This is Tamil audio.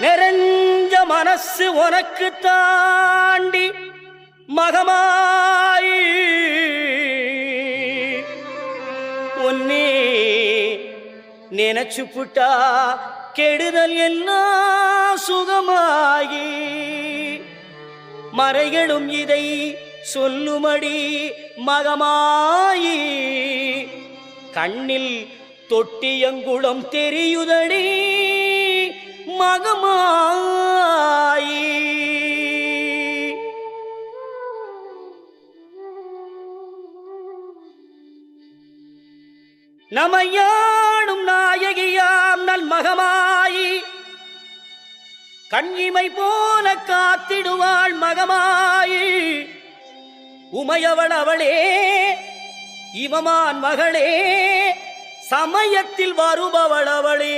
நிறைஞ்ச மனசு உனக்கு தாண்டி மகமாயி உன்னே நினைச்சு புட்டா கெடுதல் எல்லாம் சுகமாகி மறைகளும் இதை சொல்லுமடி மகமாயி கண்ணில் தொட்டியங்குளம் தெரியுதடி மகமாயி நமையாடும் நாயகியாம் நல் மகமாயி கண்ணிமை போல காத்திடுவாள் மகமாயி உமையவள் அவளே இவமான் மகளே சமயத்தில் வருபவள் அவளே